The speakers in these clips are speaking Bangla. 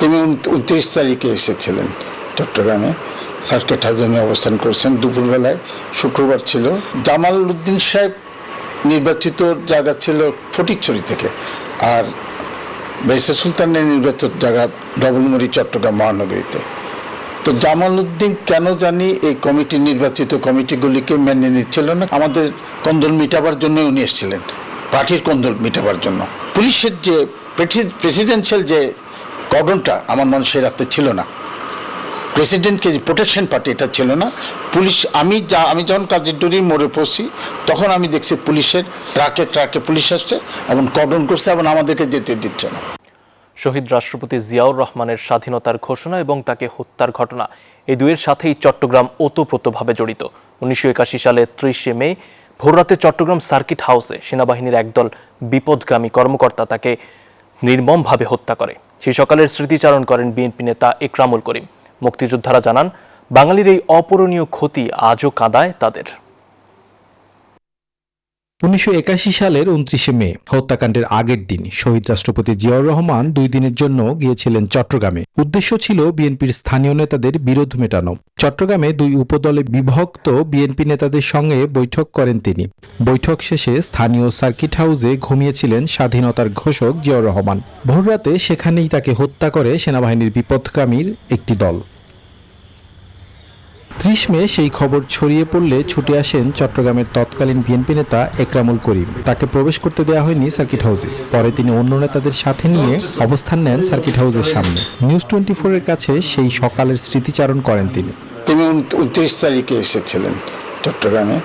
তিনি 29 তারিখে এসেছিলেন চট্টগ্রামে, সার্কিট হাউসে অবস্থান করেছেন। দুপুরবেলায় শুক্রবার ছিল। জামাল উদ্দিন সাহেব নির্বাচিত জায়গা ছিল ফটিকছড়ি থেকে, আর বাইসা সুলতানের নির্বাচিত জায়গা ডবলমুড়ি চট্টগ্রাম মহানগরীতে। তো জামাল উদ্দিন কেন জানি এই নির্বাচিত কমিটিগুলিকে মেনে নিচ্ছিল না। আমাদের কন্দল মিটাবার জন্য উনি এসেছিলেন, পার্টির কন্দল মিটাবার জন্য। পুলিশের যে প্রেসিডেন্সিয়াল যে কর্ডনটা আমার মনে সেই রাতে ছিল না, প্রেসিডেন্টকে যে প্রোটেকশন পার্টি এটা ছিল না। পুলিশ আমি যখন কাজীরডুরির মোড়ে পড়ছি তখন আমি দেখছি পুলিশের ট্রাকে পুলিশ আসছে এবং কর্ডন করছে এবং আমাদেরকে যেতে দিচ্ছে না। শহীদ রাষ্ট্রপতি জিয়াউর রহমানের স্বাধীনতার ঘোষণা এবং তাকে হত্যার ঘটনা, এই দুইয়ের সাথেই চট্টগ্রাম ওতপ্রোতভাবে জড়িত। 1981 সালে 30 মে ভোররাতে চট্টগ্রাম সার্কিট হাউসে সেনাবাহিনীর একদল বিপদগামী কর্মকর্তা তাকে নির্মমভাবে হত্যা করে। সেই সকালের স্মৃতিচারণ করেন বিএনপি নেতা একরামুল করিম। মুক্তিযোদ্ধারা জানান, বাঙালির এই অপূরণীয় ক্ষতি আজও কাঁদায় তাদের। 1981 সালের 29 মে হত্যাকাণ্ডের আগের দিন শহীদ রাষ্ট্রপতি জিয়াউর রহমান 2 দিনের জন্য গিয়েছিলেন চট্টগ্রামে। উদ্দেশ্য ছিল বিএনপির স্থানীয় নেতাদের বিরোধ মেটানো। চট্টগ্রামে 2 উপদলে বিভক্ত বিএনপি নেতাদের সঙ্গে বৈঠক করেন তিনি। বৈঠক শেষে স্থানীয় সার্কিট হাউসে ঘুমিয়েছিলেন স্বাধীনতার ঘোষক জিয়াউর রহমান। ভোররাতে সেখানেই তাকে হত্যা করে সেনাবাহিনীর বিপদগামীর একটি দল। 30 মে সেই খবর ছড়িয়ে পড়লে ছুটে আসেন চট্টগ্রামের তৎকালীন বিএনপি নেতা একরামুল করিম। তাকে প্রবেশ করতে দেওয়া হয়নি সার্কিট হাউসে। পরে তিনি অন্য নেতাদের সাথে নিয়ে অবস্থান নেন সার্কিট হাউসের সামনে। নিউজ 24 এর কাছে সেই সকালের স্মৃতিচারণ করেন তিনি। 29 তারিখে এসেছিলেন চট্টগ্রামে,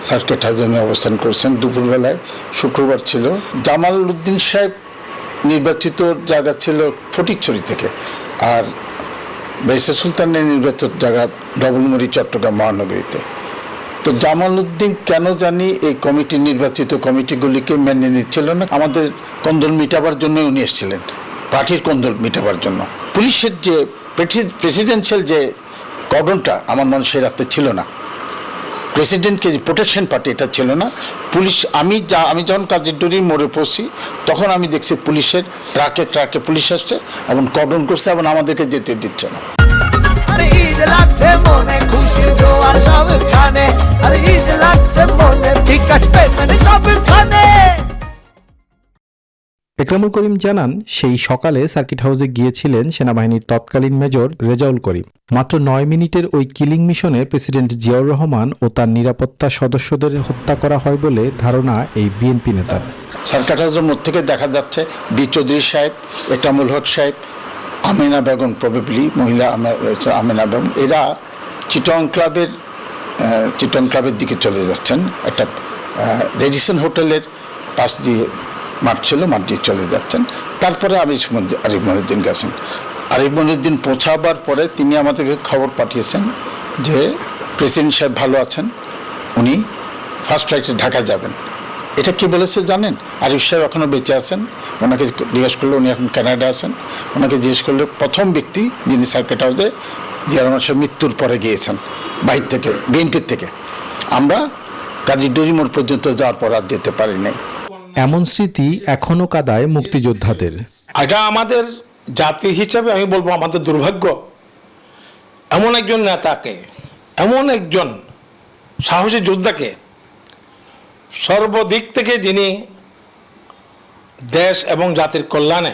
সার্কিট হাউসে অবস্থান করেছেন। দুপুরবেলায় শুক্রবার ছিল। জামাল উদ্দিন সাহেব নির্বাচিত জায়গা ছিল ফটিকছড়ি থেকে, আর বাইসা সুলতানের নির্বাচিত জায়গা ডবলমুড়ি চট্টগ্রাম মহানগরীতে। তো জামাল উদ্দিন কেন জানি এই নির্বাচিত কমিটিগুলিকে মেনে নিচ্ছিল না। আমাদের কন্দল মিটাবার জন্য উনি এসেছিলেন, পার্টির কন্দল মিটাবার জন্য। পুলিশের যে প্রেসিডেন্সিয়াল যে কর্ডনটা আমার মনে সেই রাতে ছিল না, প্রেসিডেন্টকে যে প্রোটেকশন পার্টি এটা ছিল না। পুলিশ আমি যখন কাজীরডুরির মোড়ে পড়ছি তখন আমি দেখছি পুলিশের ট্রাকে পুলিশ আসছে এবং কর্ডন করছে এবং আমাদেরকে যেতে দিচ্ছে না। একরামুল করিম জানান, সেই সকালে সার্কিট হাউসে গিয়েছিলেন সেনাবাহিনীর তৎকালীন মেজর রেজাউল করিম। মাত্র 9 মিনিটের ওই কিলিং মিশনে প্রেসিডেন্ট জিয়াউর রহমান ও তার নিরাপত্তা সদস্যদের হত্যা করা হয় বলে ধারণা এই বিএনপি নেতার। সার্কিট হাউসের মধ্যে থেকে দেখা যাচ্ছে বি চৌধুরী সাহেব, একরামুল হক সাহেব, আমিনা বেগম, প্রবাবলি মহিলা আমিনা বেগম, এরা চিটং ক্লাবের দিকে চলে যাচ্ছেন। একটা রেডিসন হোটেলের পাশ দিয়ে মাঠ ছিল, মাঠ দিয়ে চলে যাচ্ছেন। তারপরে আরিফ মনিউদ্দিন গেছেন। আরিফ মনিউদ্দিন পৌঁছাবার পরে তিনি আমাদেরকে খবর পাঠিয়েছেন যে প্রেসিডেন্ট সাহেব ভালো আছেন, উনি ফার্স্ট ফ্লাইটে ঢাকা যাবেন। এটা কি বলেছে জানেন? আরিফ সাহেব এখনও বেঁচে আছেন। ওনাকে জিজ্ঞেস করলে উনি এখন কানাডা আছেন। ওনাকে জিজ্ঞেস করলে প্রথম ব্যক্তি যিনি সার্কিট হাউসে জিয়াউর রহমান সাহেব মৃত্যুর পরে গিয়েছেন বাইর থেকে, বিএনপির থেকে। আমরা কাজীরডুরি মোড় পর্যন্ত যাওয়ার পর আর যেতে পারি নাই। এমন স্মৃতি এখনো কাঁদায় মুক্তিযোদ্ধাদের। এটা আমাদের জাতি হিসাবে আমি বলবো আমাদের দুর্ভাগ্য, এমন একজন নেতাকে, এমন একজন সাহসী যোদ্ধাকে সর্বদিক থেকে যিনি দেশ এবং জাতির কল্যাণে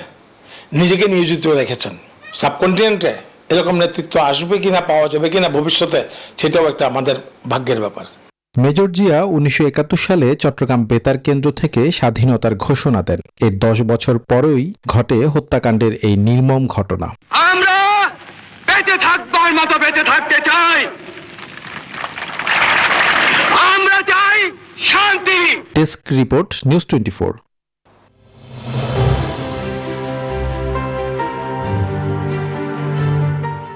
নিজেকে নিয়োজিত রেখেছেন। সাবকন্টিনেন্টে এরকম নেতৃত্ব আসবে কিনা, পাওয়া যাবে কিনা ভবিষ্যতে, সেটাও একটা আমাদের ভাগ্যের ব্যাপার। মেজর জিয়া 1971 সালে চট্টগ্রাম বেতার কেন্দ্র থেকে স্বাধীনতার ঘোষণা দেন। এর 10 বছর পরেই ঘটে হত্যাকাণ্ডের এই নির্মম ঘটনা। আমরা বেঁচে থাকবার মতো বেঁচে থাকতে চাই, আমরা চাই শান্তি। Desk report, news 24।